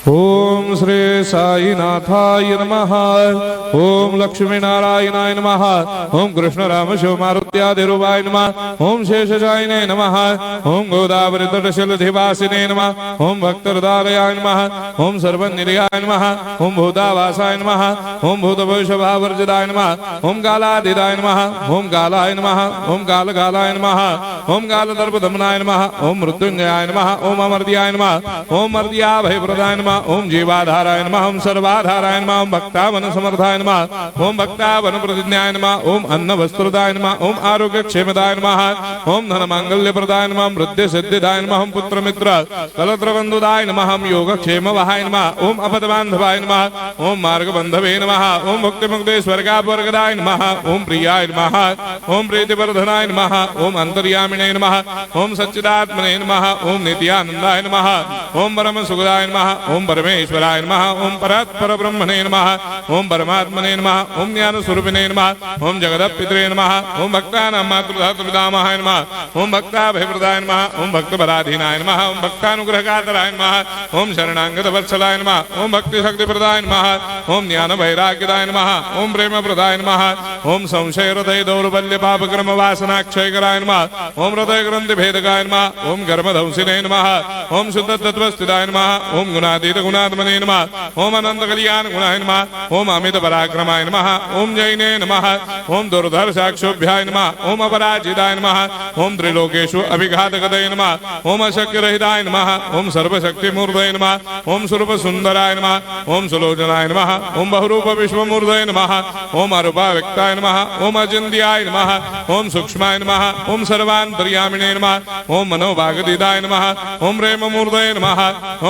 ओम श्री साईनाथाय नमः। ओम लक्ष्मी नारायणाय नमः। ओम कृष्ण राम शिव मारुत्यादिरूपाय नमः। ओम शेषशायिने नमः। ओम गोदावरी तटशिलधिवासिने नमः। ओम भक्तहृदयाय नमः। ओम सर्वनिलयाय नमः। ओम भूतावासाय नमः। ओम भूतभविष्यभावर्जिताय नमः। ओम कालातीताय नमः। ओम कालाय नमः। ओम कालकालाय नमः। ओम कालदर्पदमनाय नमः। ओम मृत्युंजयाय नमः। ओम अमर्त्याय नमः। ओम मर्त्याभयप्रदाय नमः। ओम जीवाधाराय नमः। ओम सर्वाधाराय नमः। ओम भक्तावन समर्थाय नमः। ओम भक्तावन प्रतिज्ञाय नमः। ओम अन्न वस्त्रदाय नमः। ओम आरोग्य क्षेमदाय नमः। ओम धन मांगल्य प्रदाय नमः। वृद्धि सिद्धिदाय नमः। ओम पुत्र मित्र कलत्र बंधुदाय नमः। ओम योग क्षेम वहाय नमः। ओम अपद बांधवाय नमः। ओम मार्ग बंधवे नमः। ओम भक्ति मुक्ति स्वर्गापवर्गदाय नमः। ओम प्रियाय नमः। ओम प्रीतिवर्धनाय नमः। ओम अंतर्यामिने नमः। ओम सच्चिदात्मने नमः। ओम नित्यानंदाय नमः। ओम परम सुखदाय नमः। ओम परमेश्वराय नमः। ओम परात्पर ब्रह्मणे नमः। ओम परमात्मने नमः। ओम ज्ञान स्वरूपिणे नमः। ओम जगदपितरे नमः। ओम भक्तानां मातृधातुर्धामाय नमः। ओम भक्ताभयप्रदाय नमः। ओम भक्तपराधीनाय नमः। ओम भक्तानुग्रहकातराय नमः। ओम शरणागत वत्सलाय नमः। ओम भक्ति शक्ति प्रदाय नमः। ओम ज्ञान वैराग्यदाय नमः। ओम प्रेम प्रदाय नमः। ओम संशय हृदय दौर्बल्य पाप कर्म वासना क्षयकराय नमः। ओम हृदय ग्रंथि भेदकाय नमः। ओम कर्मधंसिने नमः। ओम शुद्ध तत्वस्थिताय नमः। ओम गुणातीत गुणात्मने नमः। ओम अनंत कल्याण गुणाय नमः। ओम अमित पराक्रमाय नमः। ओम जैने नमः। ओम दुर्धर्षाक्षोभ्याय नमः। ओम अपराजिताय नमः। ओम त्रिलोकेषु अभिघातकतये नमः। ओम अशक्य रहिताय नमः। ओम सर्वशक्ति मूर्धये नमः। ओम स्वरूप सुंदराय नमः। ओम सुलोचनाय नमः। ओम बहुरूप विश्वमूर्धये नमः। ओम अरूपाव्यक्ताय नमः। ओम अचिन्त्याय नमः। ओम सूक्ष्माय नमः। ओम सर्वान्तर्यामिणे नमः। ओम मनोभागदिताय नमः। ओम प्रेममूर्धये नमः।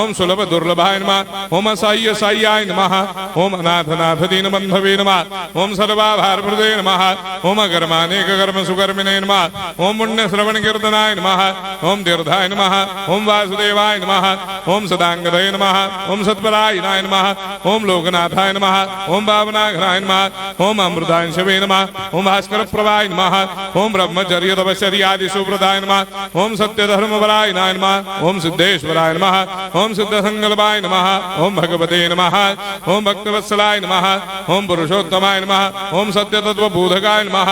ओम सुलभ दुर्लभाय नमः। ओम असाह्य साह्याय नमः। ओम अनाथनाथ दीनबन्धवे नमः। ओम सर्वाभारप्रदे नमः। ओम अकर्मानेक कर्म सुकर्मिणे नमः। ओम पुण्य श्रवण कीर्तनाय नमः। ओम तीर्थाय नमः। ओम वासुदेवाय नमः। ओम सदांगदये नमः। ओम सत्परायणाय नमः। ओम लोकनाथाय नमः। ओम भावनाघराय नमः। ओम अमृतांशवे नमः। ओम भास्कर प्रभाय नमः। ओम ब्रह्मचर्य तपश्चर्यादि सुप्रदाय नमः। ओम सत्यधर्मपरायणाय नमः। ओम सिद्धेश्वराय नमः। ओम सिद्ध संकल्पाय नमः। ओम भगवते नमः। ओम भक्तवत्सलाय नमः। ओम पुरुषोत्तमाय नमः। ओम सत्यतत्वबोधकाय नमः।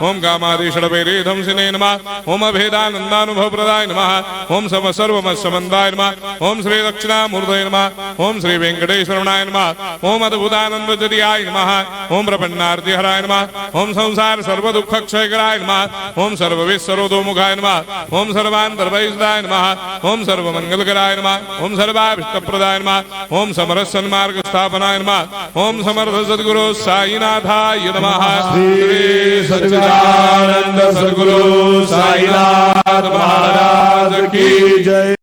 ओम कामादिषडवैरेधंसिने नमः। ओम अभेदानन्दानुभवप्रदाय नमः। ओम सर्वमस्समन्दाय नमः। ओम श्री दक्षिणामूर्तये नमः। ओम श्री वेंकटेश्वरनाय नमः। ओम अद्भुतानन्दजटियाय नमः। ओम प्रपन्नार्तिहराय नमः। ओम संसार सर्वदुःखक्षयकराय नमः। ओम सर्वविश्वरोधोमुखाय नमः। ओम सर्वान्तर्भयदाय नमः। ओम सर्वमंगलकराय नमः। ओम सर्वाभिष्टप्रदाय नमः। ओम समरस सन्मार्ग स्थापनाय नमः। ओम समर्थ सद्गुरु साईनाथाय नमः। श्री सच्चिदानंद सद्गुरु साईनाथ महाराज की जय।